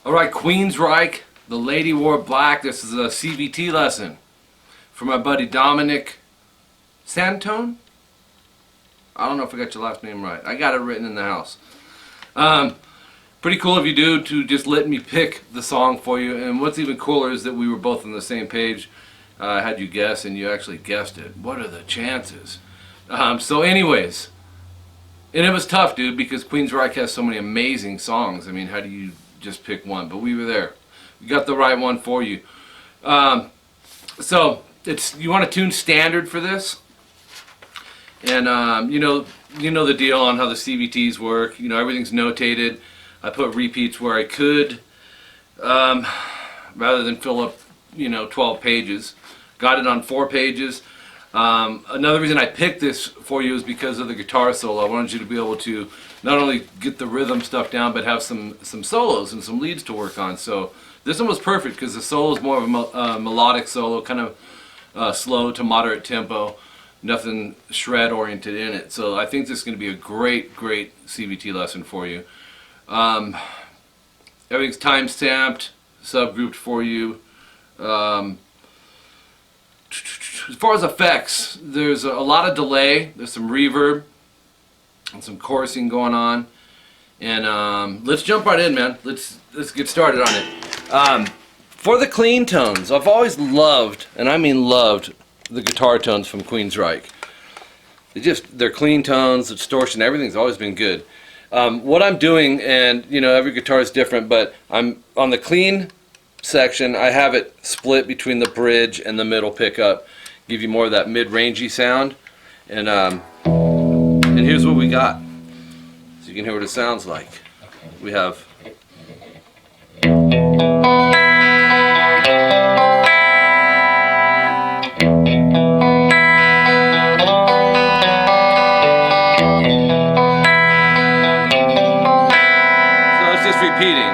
Alright, Queensryche, The Lady Wore Black. This is a CVT lesson from my buddy Dominic Santone. I don't know if I got your last name right. I got it written in the house. Pretty cool of you, dude, to just let me pick the song for you. And what's even cooler is that we were both on the same page. I had you guess, and you actually guessed it. What are the chances? So anyways, and it was tough, dude, because Queensryche has so many amazing songs. I mean, how do you just pick one? But we were there. We got the right one for you. So you want to tune standard for this, and you know the deal on how the CVTs work. You know, everything's notated. I put repeats where I could, rather than fill up 12 pages. Got it on 4 pages. Another reason I picked this for you is because of the guitar solo. I wanted you to be able to not only get the rhythm stuff down, but have some solos and some leads to work on. So this one was perfect because the solo is more of a melodic solo, kind of slow to moderate tempo, nothing shred oriented in it. So I think this is going to be a great CVT lesson for you. Everything's time stamped, subgrouped for you. As far as effects, there's a lot of delay, there's some reverb and some chorusing going on, and let's jump right in, man. Let's get started on it. For the clean tones, I've always loved, and I mean loved, the guitar tones from Queensryche. They're clean tones, distortion, everything's always been good. What I'm doing, and every guitar is different, but I'm on the clean section. I have it split between the bridge and the middle pickup, give you more of that mid-rangey sound, and here's what we got, so you can hear what it sounds like. We have so it's just repeating.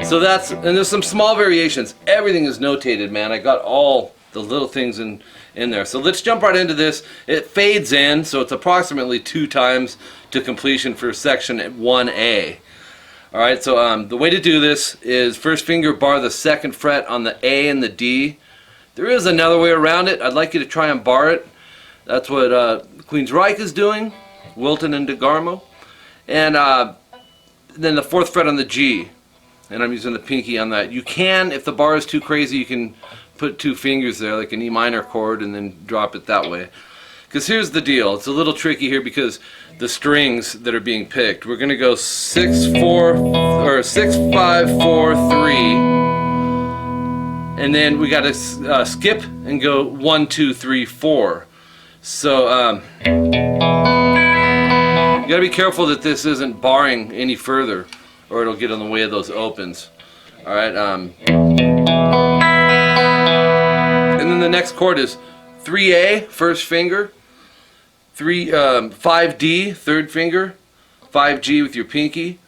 So and there's some small variations. Everything is notated, man. I got all the little things in there. So let's jump right into this. It fades in, so it's approximately 2 times to completion for section 1A. Alright, so the way to do this is first finger bar the 2nd fret on the A and the D. There is another way around it. I'd like you to try and bar it. That's what Queensryche is doing, Wilton and DeGarmo. And then the 4th fret on the G. And I'm using the pinky on that. You can, if the bar is too crazy, you can put 2 fingers there, like an E minor chord, and then drop it that way. Because here's the deal. It's a little tricky here because the strings that are being picked. We're going to go 6, 4, or 6, 5, 4, 3. And then we got to skip and go 1, 2, 3, 4. So you got to be careful that this isn't barring any further, or it'll get in the way of those opens. Alright, and then the next chord is 3A, first finger, 5D, third finger, 5G with your pinky,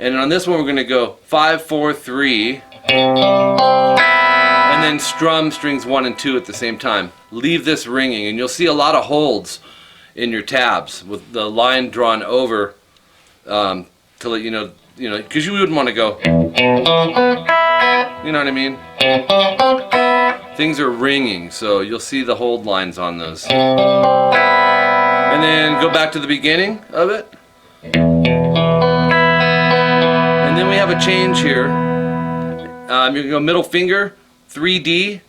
and on this one we're going to go 5, 4, 3, and then strum strings 1 and 2 at the same time. Leave this ringing, and you'll see a lot of holds in your tabs with the line drawn over to let you know, because you wouldn't want to go, you know what I mean? Things are ringing, so you'll see the hold lines on those. And then go back to the beginning of it. And then we have a change here. You're going to go middle finger, 3D,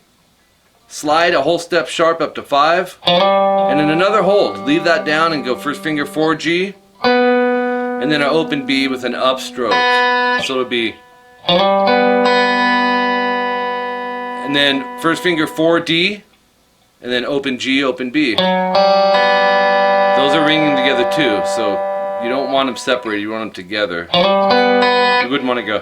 slide a whole step sharp up to 5, and then another hold. Leave that down and go first finger 4G. And then an open B with an upstroke. So it'll be, and then first finger 4D, and then open G, open B. Those are ringing together too, so you don't want them separated, you want them together. You wouldn't want to go.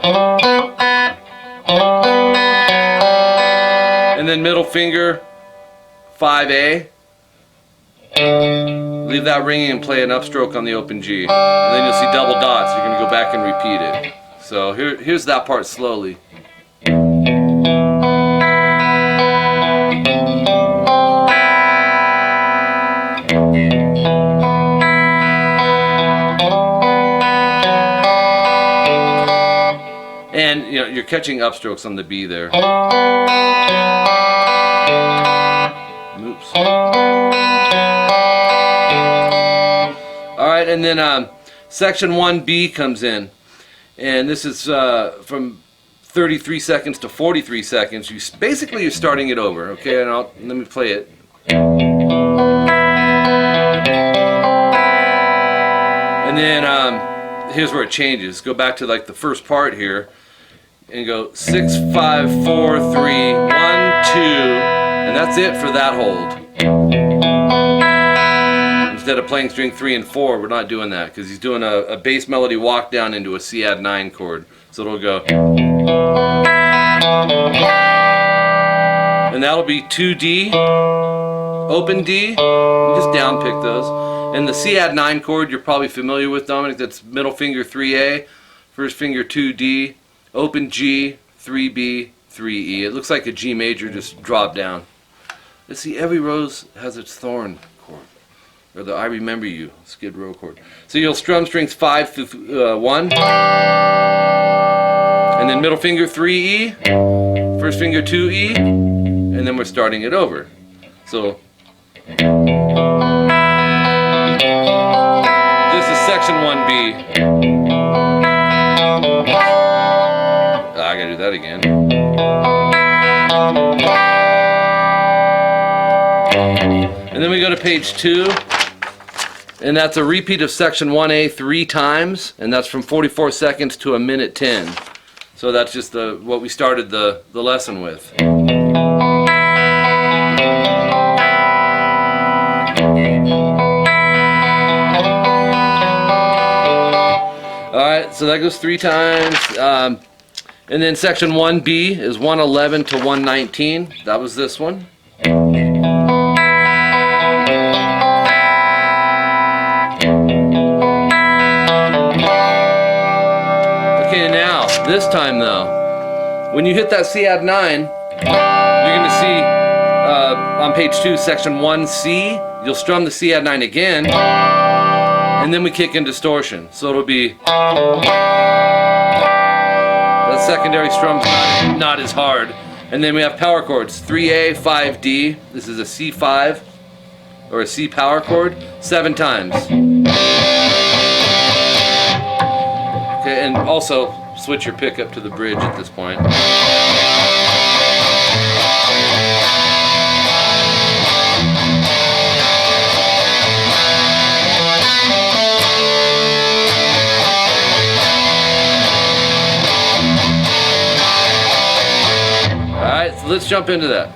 And then middle finger 5A. Leave that ringing and play an upstroke on the open G. And then you'll see double dots. You're going to go back and repeat it. So here's that part slowly. you know, you're catching upstrokes on the B there. Oops. All right, and then section 1B comes in, and this is from 33 seconds to 43 seconds. Basically you're starting it over, okay? And let me play it. And then here's where it changes. Go back to like the first part here and go 6, 5, 4, 3, 1, 2, and that's it for that hold. Instead of playing string 3 and 4, we're not doing that because he's doing a bass melody walk down into a C add 9 chord. So it'll go, and that'll be 2D, open D, just down pick those. And the C add 9 chord you're probably familiar with, Dominic. That's middle finger 3A, first finger 2D, open G, 3B, 3E. It looks like a G major just dropped down. Let's see, every rose has its thorn chord, or the I remember you, Skid Row chord. So you'll strum strings 5 through 1, and then middle finger 3E, first finger 2E, and then we're starting it over. So section 1B. I gotta do that again. And then we go to page 2, and that's a repeat of section 1A 3 times, and that's from 44 seconds to 1:10. So that's just what we started the lesson with. Alright, so that goes 3 times. And then section 1B is 111 to 119. That was this one. Okay, now, this time though, when you hit that C add 9, you're going to see on page 2, section 1C, you'll strum the C add 9 again. And then we kick in distortion. So it'll be that secondary strum's not as hard. And then we have power chords. 3A, 5D. This is a C5 or a C power chord. 7 times. Okay, and also switch your pickup to the bridge at this point. So let's jump into that.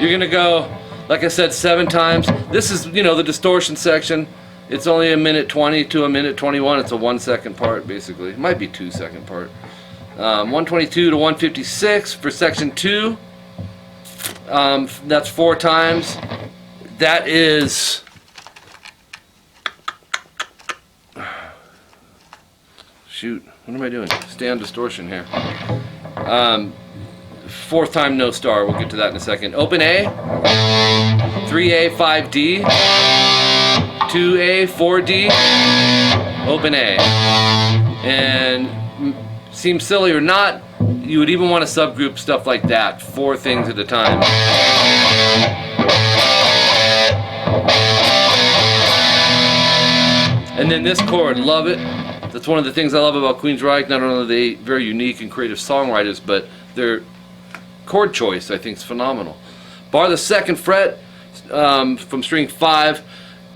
You're gonna go, like I said, 7 times. This is, you know, the distortion section. It's only 1:20 to 1:21. It's a 1 second part, basically. It might be 2 second part. 122 to 156 for section 2. That's 4 times. That is, shoot, what am I doing? Stay on distortion here. 4th time no star. We'll get to that in a second. Open A, 3A, 5D, 2A, 4D, open A. And seems silly or not, you would even want to subgroup stuff like that, 4 things at a time. And then this chord, love it. That's one of the things I love about QUEENSRYCHE. Not only are they very unique and creative songwriters, but their chord choice, I think, is phenomenal. Bar the 2nd fret from string 5.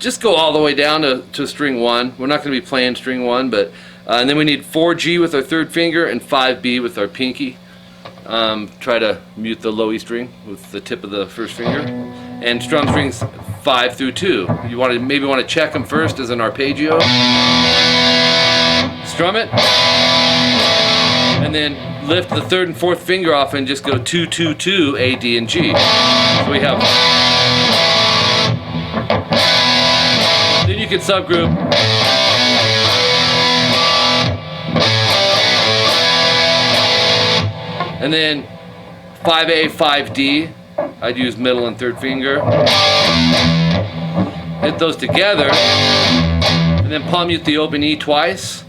Just go all the way down to string 1. We're not going to be playing string 1, but and then we need 4G with our 3rd finger and 5B with our pinky. Try to mute the low E string with the tip of the 1st finger. And strum strings 5 through 2. You maybe want to check them first as an arpeggio. Strum it, and then lift the 3rd and 4th finger off and just go 2, 2, 2, A, D, and G. So we have. Then you can subgroup. And then 5A, 5D. I'd use middle and 3rd finger. Hit those together, and then palm mute the open E twice.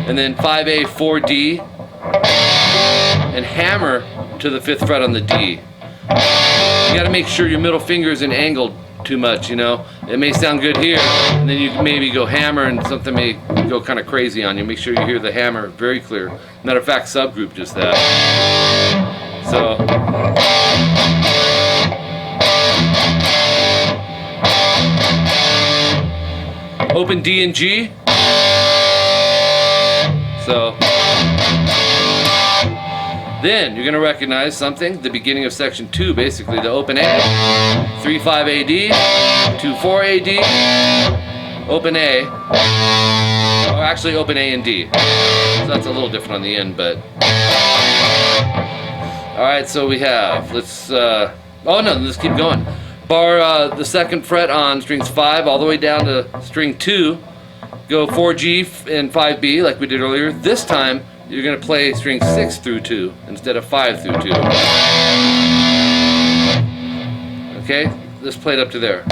and then 5A, 4D, and hammer to the 5th fret on the D. You got to make sure your middle finger isn't angled too much, you know. It may sound good here, and then you maybe go hammer and something may go kind of crazy on you. Make sure you hear the hammer very clear. Matter of fact, subgroup just that. So open D and G. So then you're going to recognize something, the beginning of section 2, basically the open A, 3-5 AD, 2-4 AD, open A, or actually open A and D. So that's a little different on the end, but alright, so we have, let's keep going. Bar the 2nd fret on strings 5 all the way down to string 2, go 4G and 5B like we did earlier. This time you're going to play strings 6 through 2 instead of 5 through 2. Okay, let's play it up to there.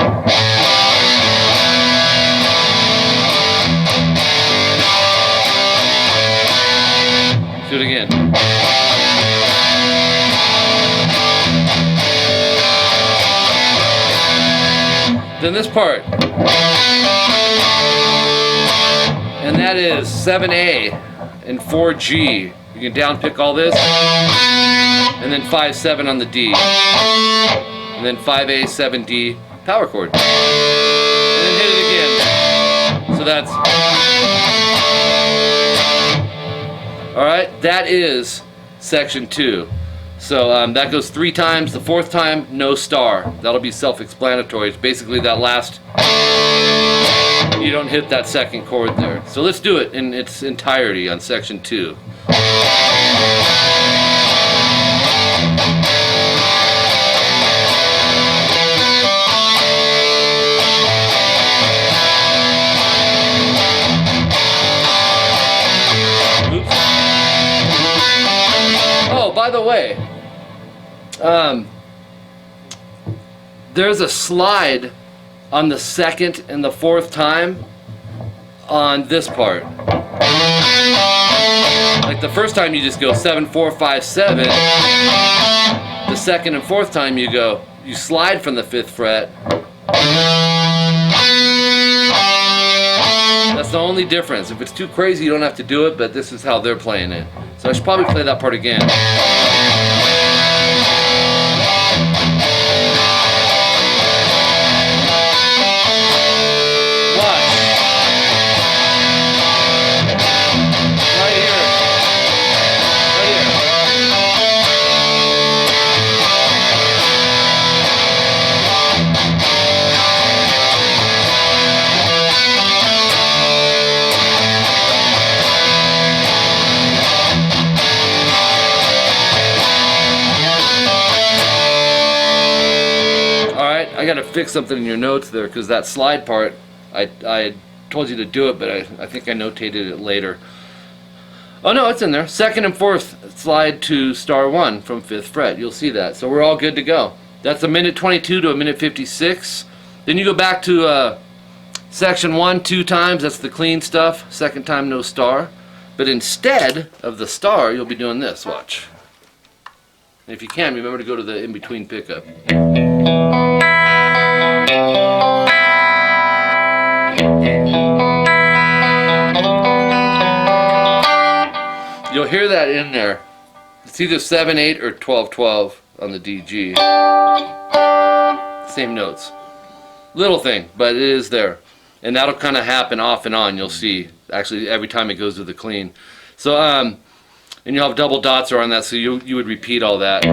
Let's do it again. Then this part, and that is 7A and 4G. You can down pick all this, and then 5-7 on the D, and then 5A, 7D power chord, and then hit it again. So that's all right. That is section 2. So that goes 3 times. The 4th time, no star. That'll be self-explanatory. It's basically that last, you don't hit that 2nd chord there. So let's do it in its entirety on section 2. Oops. Oh, by the way, there's a slide on the 2nd and the 4th time on this part. Like the first time you just go 7, 4, 5, 7. The 2nd and 4th time you slide from the 5th fret. That's the only difference. If it's too crazy, you don't have to do it, but this is how they're playing it. So I should probably play that part again. I gotta fix something in your notes there, because that slide part, I told you to do it, but I think I notated it later. Oh no, it's in there. 2nd and 4th slide to star 1 from 5th fret. You'll see that. So we're all good to go. That's a minute 22 to a minute 56. Then you go back to section 1 2 times. That's the clean stuff. 2nd time, no star. But instead of the star, you'll be doing this. Watch. And if you can, remember to go to the in-between pickup. You'll hear that in there. It's either 7/8 or 12/12 on the DG. Same notes. Little thing, but it is there. And that'll kind of happen off and on, you'll see. Actually, every time it goes to the clean. So, and you'll have double dots around that, so you would repeat all that.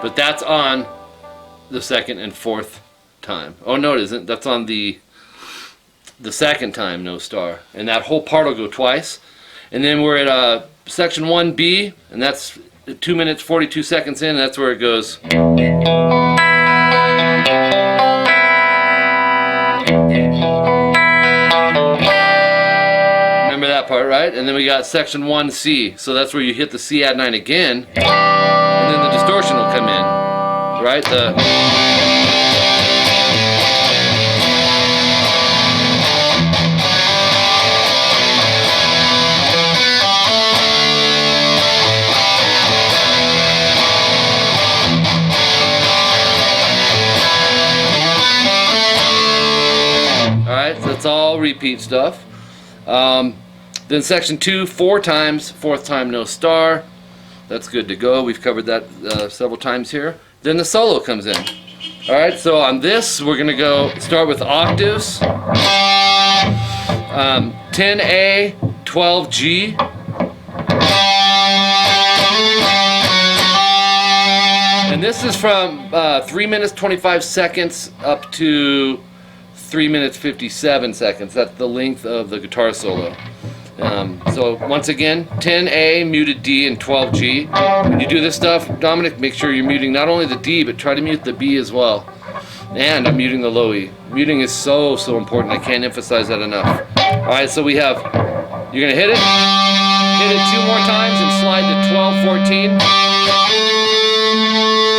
But that's on the 2nd and 4th time. Oh no, it isn't. That's on the 2nd time, no star. And that whole part will go twice. And then we're at section 1B, and that's 2 minutes 42 seconds in, and that's where it goes. Remember that part, right? And then we got section 1C, so that's where you hit the C add 9 again, and then the distortion will come in. right? Alright, so that's all repeat stuff. Then section 2, 4 times, fourth time no star. That's good to go. We've covered that several times here. Then the solo comes in. Alright, so on this we're going to go start with octaves. 10A, 12G. And this is from 3 minutes 25 seconds up to 3 minutes 57 seconds. That's the length of the guitar solo. So once again, 10A, muted D, and 12G. When you do this stuff, Dominic, make sure you're muting not only the D, but try to mute the B as well. And I'm muting the low E. Muting is so important. I can't emphasize that enough. Alright, so we have, you're going to hit it 2 more times and slide to 12, 14.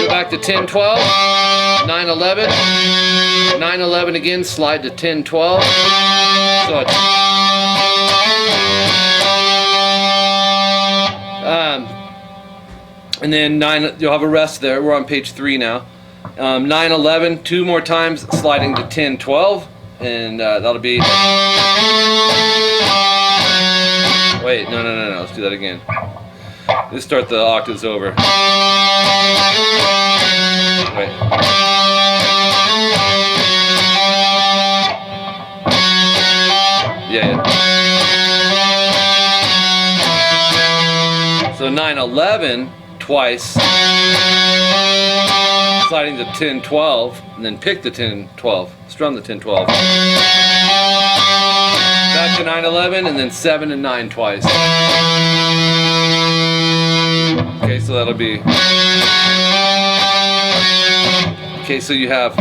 Go back to 10, 12, 9, 11. 9, 11 again, slide to 10, 12. So it's and then 9, you'll have a rest there. We're on page 3 now. 9, 11, 2 more times, sliding to 10, 12, and that'll be. Wait, no, let's do that again. Let's start the octaves over. Wait. Yeah. So 9, 11 twice, sliding to 10, 12, and then pick the 10, 12, strum the 10, 12. Back to 9, 11, and then 7 and 9 twice. Okay, so that'll be. Okay, so you have.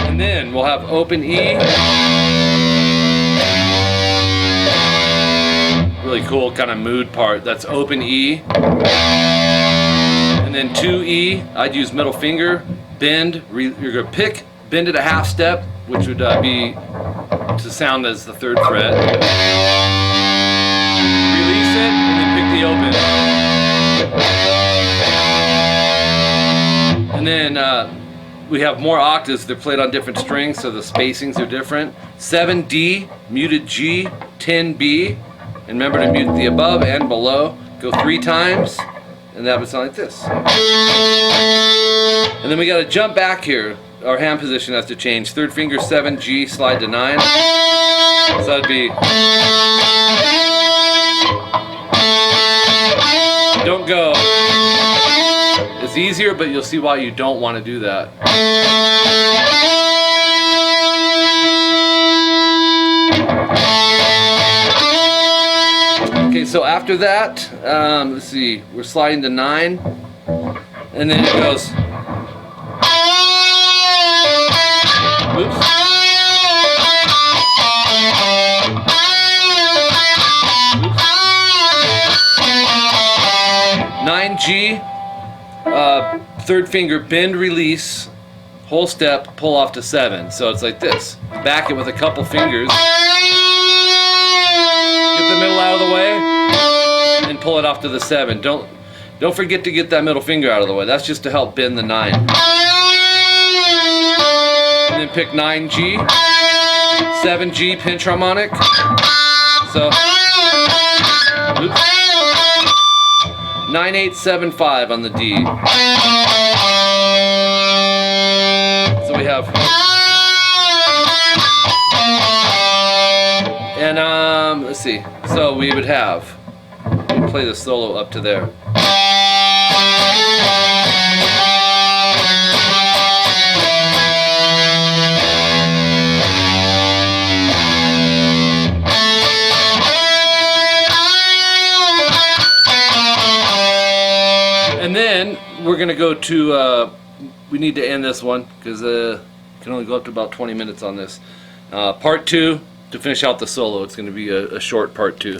And then we'll have open E. Really cool kind of mood part. That's open E. And then 2E, I'd use middle finger, bend, you're going to pick, bend it a half step, which would be to sound as the 3rd fret. Release it, and then pick the open. And then we have more octaves. They're played on different strings, so the spacings are different. 7D, muted G, 10B. And remember to mute the above and below. Go 3 times, and that would sound like this. And then we got to jump back here. Our hand position has to change. 3rd finger, 7G, slide to 9. So that'd be. Don't go. It's easier, but you'll see why you don't want to do that. Okay, so after that, let's see, we're sliding to 9, and then it goes. Oops. Oops. 9G, 3rd finger, bend, release, whole step, pull off to 7. So it's like this. Back it with a couple fingers. The middle out of the way and pull it off to the 7. Don't forget to get that middle finger out of the way. That's just to help bend the 9. And then pick 9G, 7G pinch harmonic. So 9-8-7-5 on the D. So we have. And let's see. So we would have. We'd play the solo up to there. And then we're gonna go to. We need to end this one because can only go up to about 20 minutes on this. Part 2. To finish out the solo, it's going to be a short part 2.